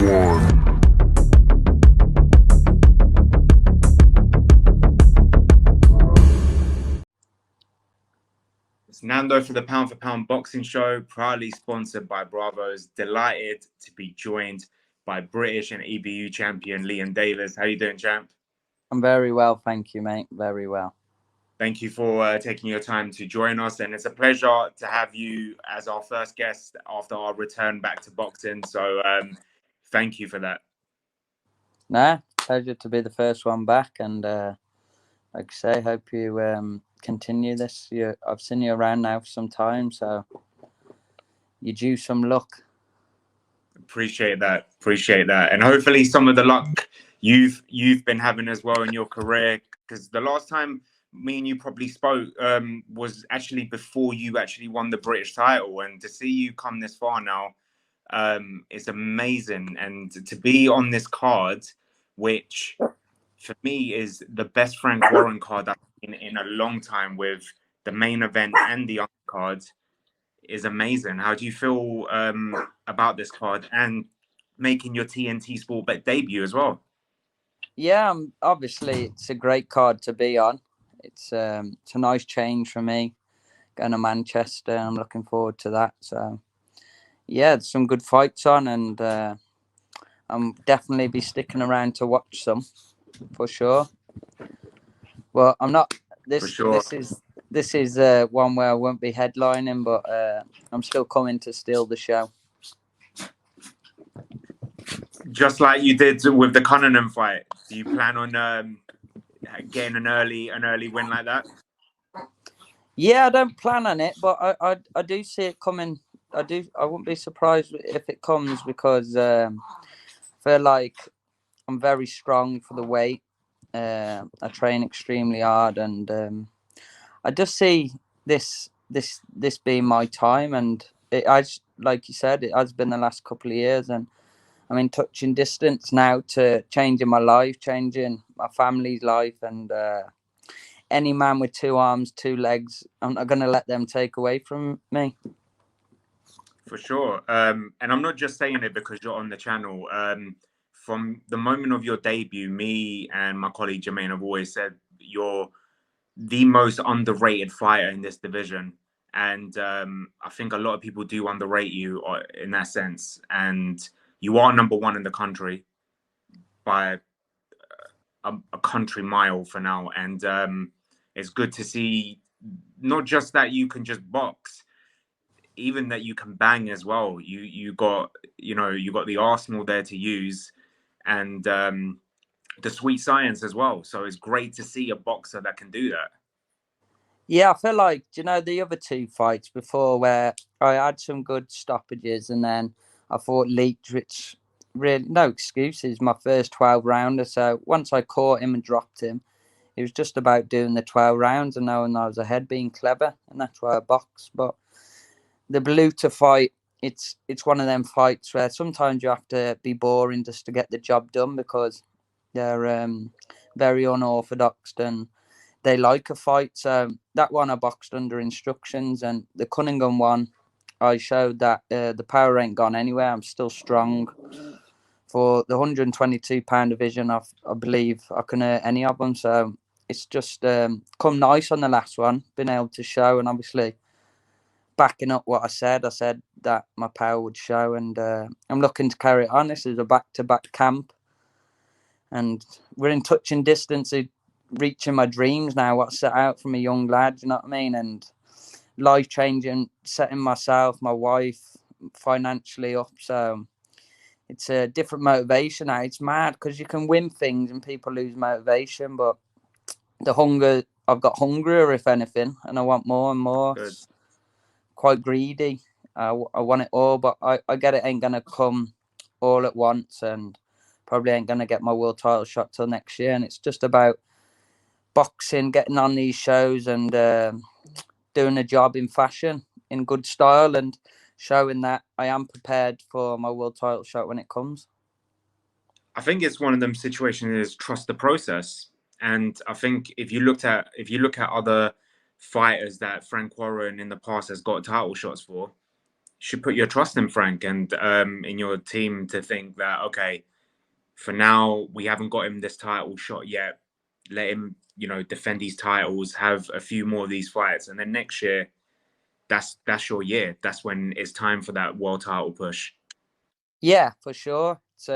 Warren. It's Nando for the Pound for Pound Boxing Show, proudly sponsored by Bravos. Delighted to be joined by British and EBU champion Liam Davies. How you doing, champ? I'm very well, thank you, mate. Very well. Thank you for taking your time to join us, and it's a pleasure to have you as our first guest after our return back to boxing. So thank you for that. Nah, pleasure to be the first one back, and like I say, hope you continue this. I've seen you around now for some time, so you're due some luck. Appreciate that, and hopefully some of the luck you've been having as well in your career, because the last time me and you probably spoke was actually before you actually won the British title, and to see you come this far now is amazing. And to be on this card, which for me is the best Frank Warren card I've seen in a long time, with the main event and the undercard, is amazing. How do you feel about this card and making your TNT Sport debut as well? Yeah, obviously it's a great card to be on. It's a nice change for me going to Manchester. I'm looking forward to that. So yeah, there's some good fights on, and I'm definitely be sticking around to watch some for sure. Well, I'm not. For sure. This is one where I won't be headlining, but I'm still coming to steal the show. Just like you did with the Cunningham fight, do you plan on getting an early win like that? Yeah, I don't plan on it, but I do see it coming. I wouldn't be surprised if it comes, because I feel like I'm very strong for the weight. I train extremely hard, and I just see this being my time. And like you said, it has been the last couple of years, and I'm in touching distance now to changing my life, changing my family's life, and any man with two arms, two legs, I'm not going to let them take away from me. For sure. And I'm not just saying it because you're on the channel. From the moment of your debut, me and my colleague Jermaine have always said you're the most underrated fighter in this division. And I think a lot of people do underrate you in that sense. And you are number one in the country by a country mile for now. And it's good to see not just that you can just box, even that you can bang as well. You got the arsenal there to use, and the sweet science as well. So it's great to see a boxer that can do that. Yeah, I feel like, the other two fights before, where I had some good stoppages, and then I fought Leach, which really, no excuses, my first 12 rounder. So once I caught him and dropped him, it was just about doing the 12 rounds and knowing I was ahead, being clever, and that's why I boxed. But the Beluta fight, it's one of them fights where sometimes you have to be boring just to get the job done, because they're very unorthodox and they like a fight. So that one I boxed under instructions, and the Cunningham one, I showed that the power ain't gone anywhere. I'm still strong. For the 122-pound division, I believe I can hurt any of them. So it's just come nice on the last one, been able to show, and obviously backing up what I said that my power would show, and I'm looking to carry it on. This is a back-to-back camp, and we're in touching distance of reaching my dreams now, what I set out from a young lad, you know what I mean? And life-changing, setting myself, my wife, financially up. So it's a different motivation now. It's mad because you can win things and people lose motivation, but I've got hungrier, if anything, and I want more and more. Quite greedy. I want it all, but I get it ain't going to come all at once, and probably ain't going to get my world title shot till next year. And it's just about boxing, getting on these shows, and doing a job in fashion, in good style, and showing that I am prepared for my world title shot when it comes. I think it's one of them situations is trust the process. And I think if you look at other fighters that Frank Warren in the past has got title shots for, should put your trust in Frank and in your team to think that, okay, for now we haven't got him this title shot yet. Let him, defend these titles, have a few more of these fights, and then next year, that's your year. That's when it's time for that world title push. Yeah, for sure. It's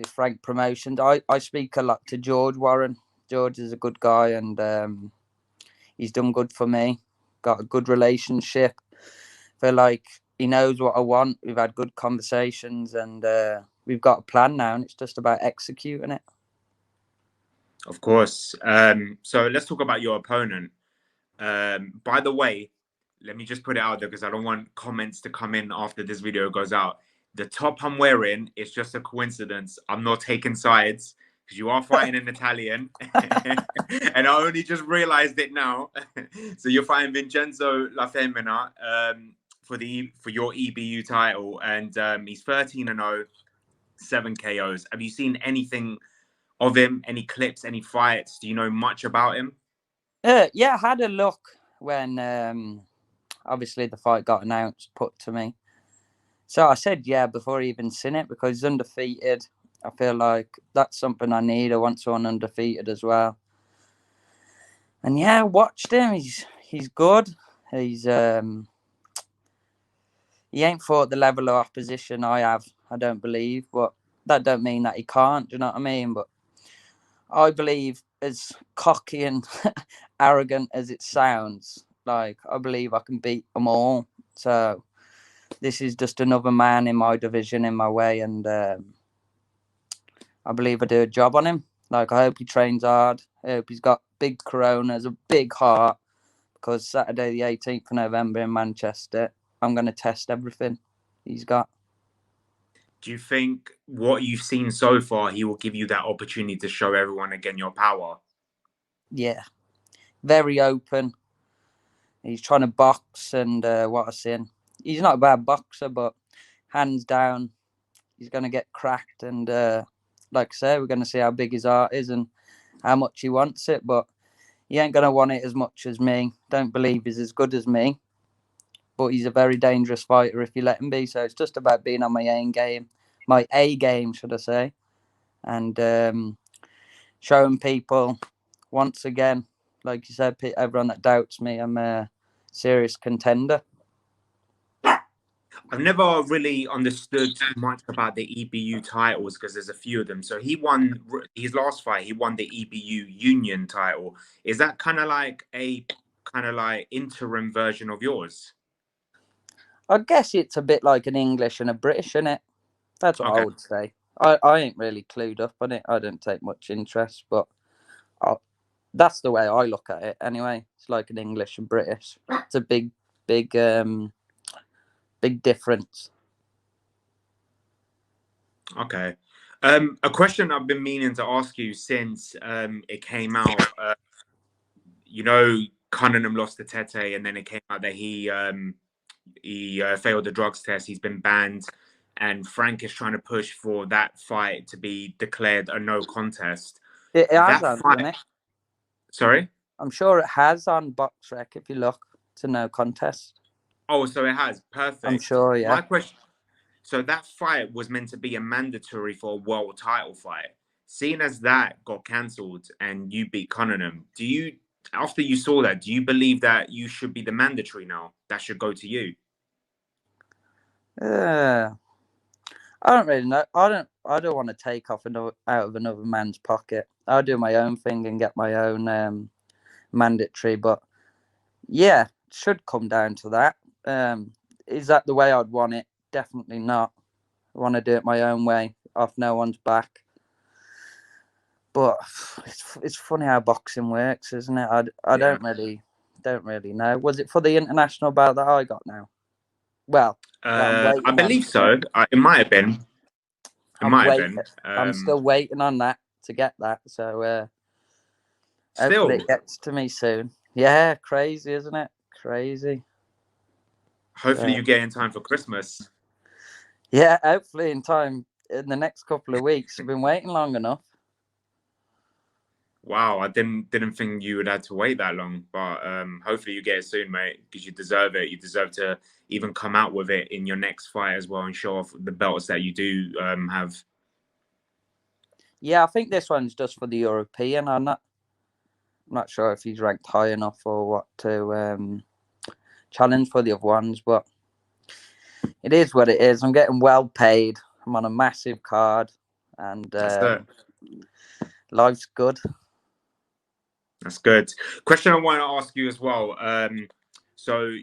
Frank promotions. I speak a lot to George Warren. George is a good guy, and he's done good for me. Got a good relationship. Feel like he knows what I want. We've had good conversations, and we've got a plan now, and it's just about executing it. Of course. So let's talk about your opponent. By the way, let me just put it out there because I don't want comments to come in after this video goes out. The top I'm wearing is just a coincidence. I'm not taking sides because you are fighting an Italian. And I only just realized it now. So you're fighting Vincenzo La Femina for your EBU title. And he's 13-0, 7 KOs. Have you seen anything of him? Any clips, any fights? Do you know much about him? Yeah, I had a look when obviously the fight got announced, put to me. So I said yeah before I even seen it because he's undefeated. I feel like that's something I need. I want someone undefeated as well. And yeah, I watched him. He's good. He ain't fought the level of opposition I have, I don't believe. But that don't mean that he can't, do you know what I mean? But I believe, as cocky and arrogant as it sounds, like I believe I can beat them all. So this is just another man in my division, in my way, and I believe I do a job on him. Like, I hope he trains hard. I hope he's got big coronas, a big heart, because Saturday the 18th of November in Manchester, I'm going to test everything he's got. Do you think what you've seen so far, he will give you that opportunity to show everyone again your power? Yeah. Very open. He's trying to box, and what I've seen, he's not a bad boxer, but hands down, he's going to get cracked. And like I say, we're going to see how big his heart is and how much he wants it. But he ain't going to want it as much as me. Don't believe he's as good as me. But he's a very dangerous fighter if you let him be. So it's just about being on my A game, should I say. And showing people, once again, like you said, everyone that doubts me, I'm a serious contender. I've never really understood much about the EBU titles because there's a few of them. So he won his last fight. He won the EBU Union title. Is that kind of like a interim version of yours? I guess it's a bit like an English and a British, isn't it? That's what I would say. I ain't really clued up on it. I don't take much interest, but that's the way I look at it anyway. It's like an English and British. It's a big difference. Okay. A question I've been meaning to ask you since it came out, Cunningham lost to Tete, and then it came out that he failed the drugs test. He's been banned, and Frank is trying to push for that fight to be declared a no contest. It has on, hasn't it? Sorry? I'm sure it has on BoxRec if you look. It's a no contest. Oh, so it has. Perfect. I'm sure, yeah. My question. So that fight was meant to be a mandatory for a world title fight. Seeing as that got cancelled and you beat Cunningham, after you saw that, do you believe that you should be the mandatory now? That should go to you? I don't really know. I don't want to take off out of another man's pocket. I'll do my own thing and get my own mandatory. But yeah, it should come down to that. Is that the way I'd want it? Definitely not. I want to do it my own way, off no one's back. But it's funny how boxing works, isn't it? I don't really know. Was it for the international belt that I got now? Well, I believe so. It might have been. I'm still waiting on that to get that. So hopefully it gets to me soon. Yeah, crazy, isn't it? Crazy. Hopefully you get in time for Christmas. Yeah, hopefully in time in the next couple of weeks. I've been waiting long enough. Wow, I didn't think you would have to wait that long, but hopefully you get it soon, mate, because you deserve it. You deserve to even come out with it in your next fight as well and show off the belts that you do have. Yeah, I think this one's just for the European. I'm not sure if he's ranked high enough or what to challenge for the other ones, but it is what it is. I'm getting well paid. I'm on a massive card, and That's it. Life's good. That's good. Question I want to ask you as well. So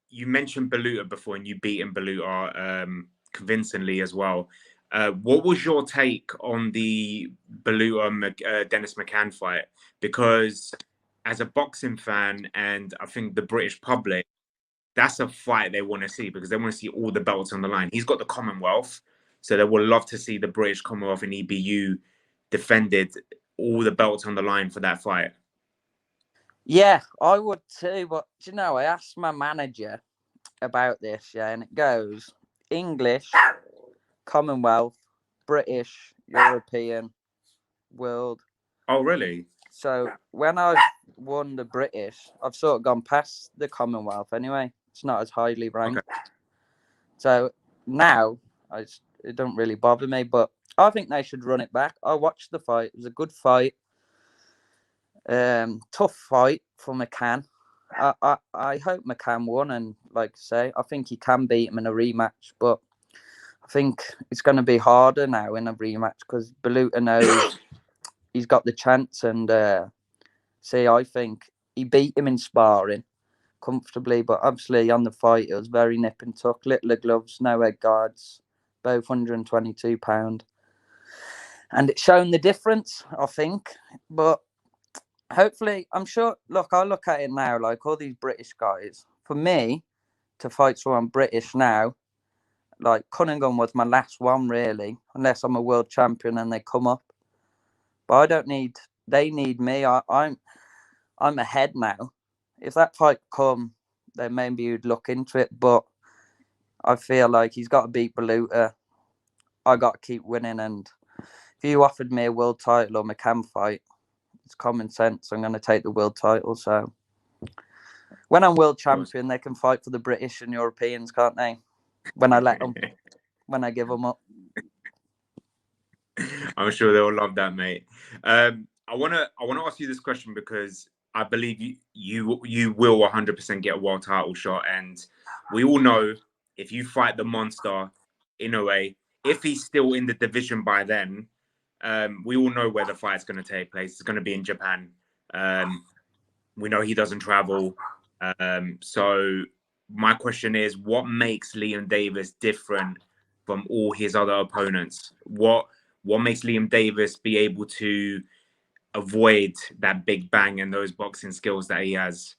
you mentioned Baluta before, and you beaten Baluta convincingly as well. What was your take on the Baluta Dennis McCann fight? Because as a boxing fan, and I think the British public, that's a fight they want to see because they want to see all the belts on the line. He's got the Commonwealth, so they would love to see the British Commonwealth and EBU defended, all the belts on the line for that fight. Yeah, I would too. But you know, I asked my manager about this, yeah, and it goes English, Commonwealth, British, European, World. Oh, really? So when I've won the British, I've sort of gone past the Commonwealth anyway. It's not as highly ranked. Okay. So now it don't really bother me, but I think they should run it back. I watched the fight. It was a good fight. Tough fight for McCann. I hope McCann won, and like I say, I think he can beat him in a rematch, but I think it's going to be harder now in a rematch because Baluta knows he's got the chance, and I think he beat him in sparring comfortably, but obviously on the fight it was very nip and tuck, little gloves, no head guards, both £122, and it's shown the difference, I think. But hopefully, I'm sure. Look, I look at it now, like all these British guys. For me to fight someone British now, like Cunningham was my last one, really, unless I'm a world champion and they come up. But I don't need. They need me. I'm ahead now. If that fight come, then maybe you'd look into it. But I feel like he's got to beat Baluta. I got to keep winning. And if you offered me a world title or McCann fight, it's common sense. I'm going to take the world title. So when I'm world champion, they can fight for the British and Europeans, can't they? When I let them, when I give them up. I'm sure they'll love that, mate. I wanna ask you this question because I believe you will 100% get a world title shot, and we all know if you fight the monster Inoue, if he's still in the division by then, we all know where the fight's going to take place. It's going to be in Japan. We know he doesn't travel. So my question is, what makes Liam Davies different from all his other opponents? What makes Liam Davies be able to avoid that big bang and those boxing skills that he has?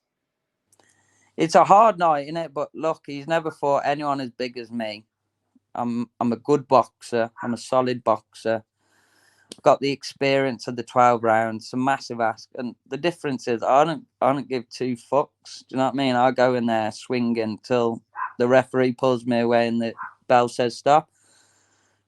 It's a hard night, isn't it? But look, he's never fought anyone as big as me. I'm a good boxer. I'm a solid boxer. I've got the experience of the 12 rounds. It's a massive ask, and the difference is I don't give two fucks. Do you know what I mean? I go in there swinging till the referee pulls me away and the bell says stop.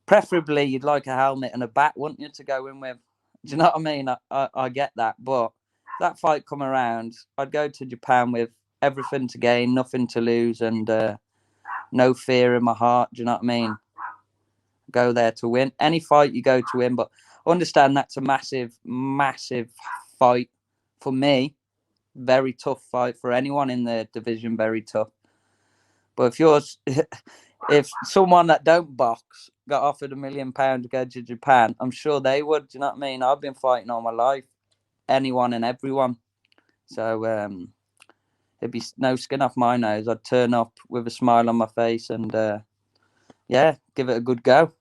Preferably, you'd like a helmet and a bat, wouldn't you, to go in with? Do you know what I mean? I get that, but if that fight come around, I'd go to Japan with everything to gain, nothing to lose, and no fear in my heart. Do you know what I mean? Go there to win. Any fight you go to win, but understand that's a massive, massive fight for me. Very tough fight for anyone in the division. Very tough. But if someone that don't box got offered £1 million to go to Japan, I'm sure they would. Do you know what I mean? I've been fighting all my life, anyone and everyone. So it'd be no skin off my nose. I'd turn up with a smile on my face and give it a good go.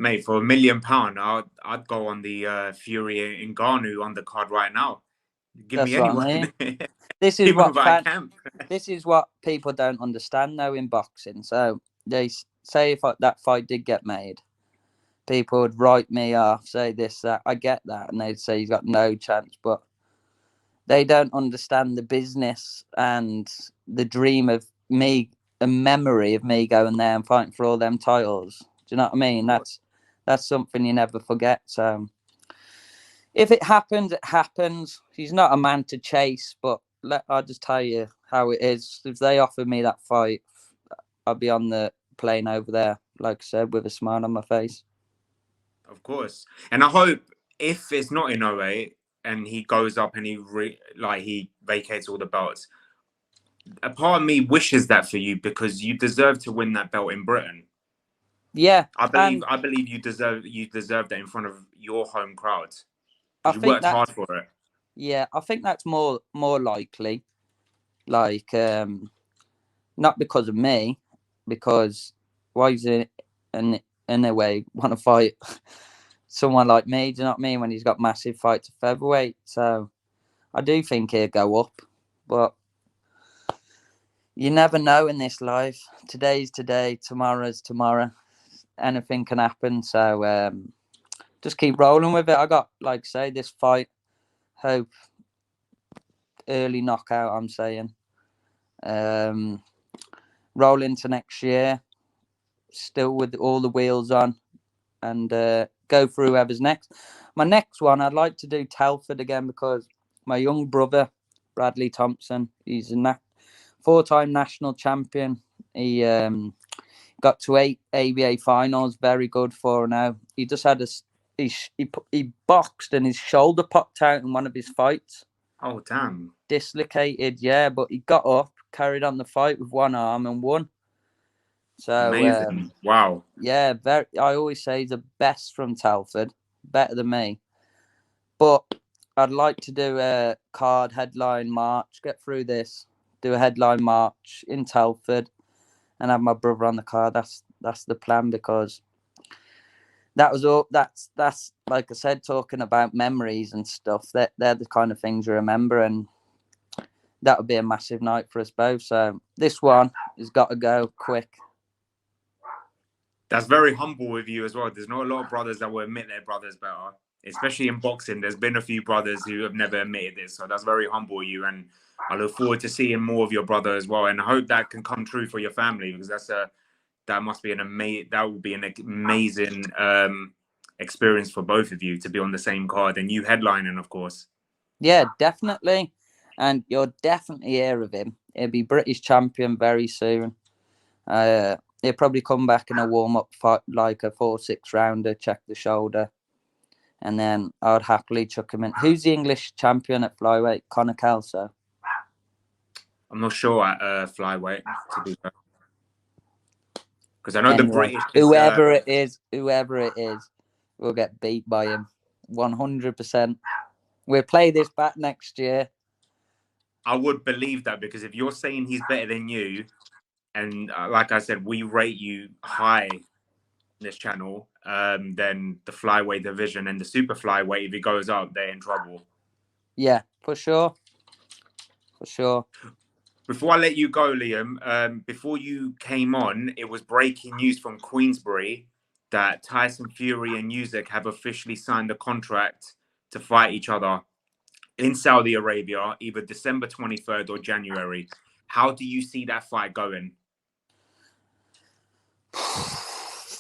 Mate, for £1 million, I'd go on the Fury and Ngannou undercard right now. Give That's me what anyone. I mean. This is this is what people don't understand though in boxing. So they say if that fight did get made, people would write me off, say this, that. I get that, and they'd say he's got no chance, but they don't understand the business and the dream of me, a memory of me going there and fighting for all them titles. Do you know what I mean? That's something you never forget. So If it happens, it happens. He's not a man to chase, but I'll just tell you how it is. If they offer me that fight, I'll be on the plane over there, like I said, with a smile on my face. Of course. And I hope if it's not Inoue and he goes up and he vacates all the belts, a part of me wishes that for you because you deserve to win that belt in Britain. Yeah, I believe you deserve that in front of your home crowd I because you think worked that hard for it. yeah, I think that's more likely. Like, not because of me, because why is it in a way want to fight someone like me? Do you know what I mean? When he's got massive fights at featherweight, so I do think he'll go up, but you never know in this life. Today's today, tomorrow's tomorrow. Anything can happen. So just keep rolling with it. I got, like say, this fight. Hope early knockout. I'm saying. Roll into next year, still with all the wheels on, and go through whoever's next. My next one, I'd like to do Telford again because my young brother, Bradley Thompson, he's a four-time national champion. He got to 8 ABA finals, very good for now. He just had he boxed and his shoulder popped out in one of his fights. Oh, damn. Dislocated, yeah, but he got up, carried on the fight with one arm and won. So amazing. Wow. Yeah, I always say he's the best from Telford, better than me. But I'd like to do a card headline march, get through this, do a headline march in Telford, and have my brother on the card. That's the plan, because that was all. That's like I said, talking about memories and stuff. They're the kind of things you remember, and that would be a massive night for us both. So this one has got to go quick. That's very humble with you as well. There's not a lot of brothers that will admit their brothers better, especially in boxing. There's been a few brothers who have never admitted this, so that's very humble of you. And I look forward to seeing more of your brother as well. And I hope that can come true for your family, because that must be that would be an amazing experience for both of you to be on the same card and you headlining, of course. Yeah, definitely. And you'll definitely hear of him. He'll be British champion very soon. He'll probably come back in a warm-up fight, like a 4-6 rounder, check the shoulder. And then I'd happily chuck him in. Who's the English champion at flyweight? Conor Kelso? I'm not sure at flyweight, to be fair. Because I know the British... whoever it is, will get beat by him. 100%. We'll play this back next year. I would believe that, because if you're saying he's better than you, and like I said, we rate you high in this channel, then the flyweight division and the super flyweight, if it goes up, they're in trouble. Yeah, for sure. For sure. Before I let you go, Liam, before you came on, it was breaking news from Queensbury that Tyson Fury and Usyk have officially signed a contract to fight each other in Saudi Arabia, either December 23rd or January. How do you see that fight going?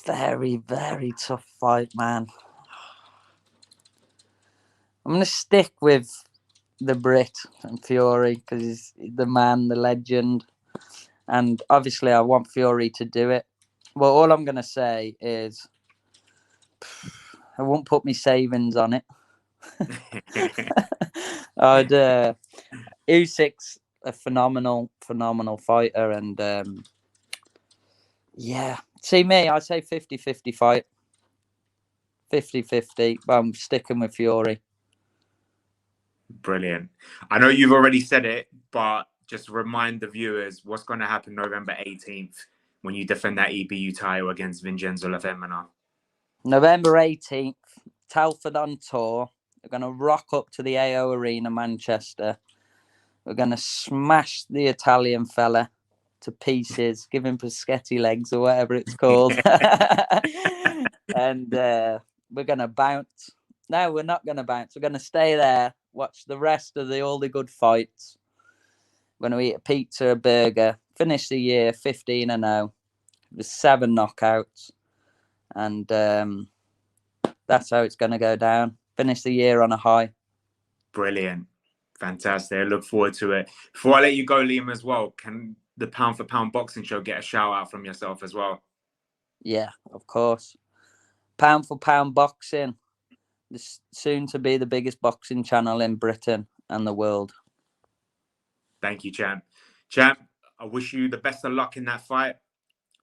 Very, very tough fight, man. I'm going to stick with the Brit and Fury because he's the man, the legend. And obviously I want Fury to do it. Well, all I'm going to say is I won't put my savings on it. Usyk's a phenomenal fighter. And yeah, see me, I say 50-50 fight. 50-50, but I'm sticking with Fury. Brilliant. I know you've already said it, but just remind the viewers what's going to happen November 18th when you defend that EBU title against Vincenzo La Femina. November 18th, Telford on tour. We're going to rock up to the AO Arena, Manchester. We're going to smash the Italian fella to pieces, give him Paschetti legs or whatever it's called. And we're going to bounce. No, we're not going to bounce. We're going to stay there, watch the rest of all the good fights. We're going to eat a pizza, a burger, finish the year 15-0 with 7 knockouts. And that's how it's going to go down. finish the year on a high. Brilliant. Fantastic. I look forward to it. Before I let you go, Liam, as well, can the Pound for Pound Boxing Show get a shout out from yourself as well? Yeah, of course. Pound for Pound Boxing. This soon to be the biggest boxing channel in Britain and the world. Thank you, champ. Champ, I wish you the best of luck in that fight.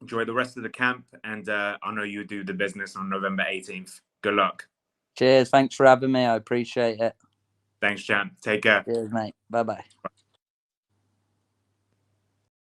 Enjoy the rest of the camp, and I know you do the business on November 18th. Good luck. Cheers. Thanks for having me. I appreciate it. Thanks, champ. Take care. Cheers, mate. Bye-bye.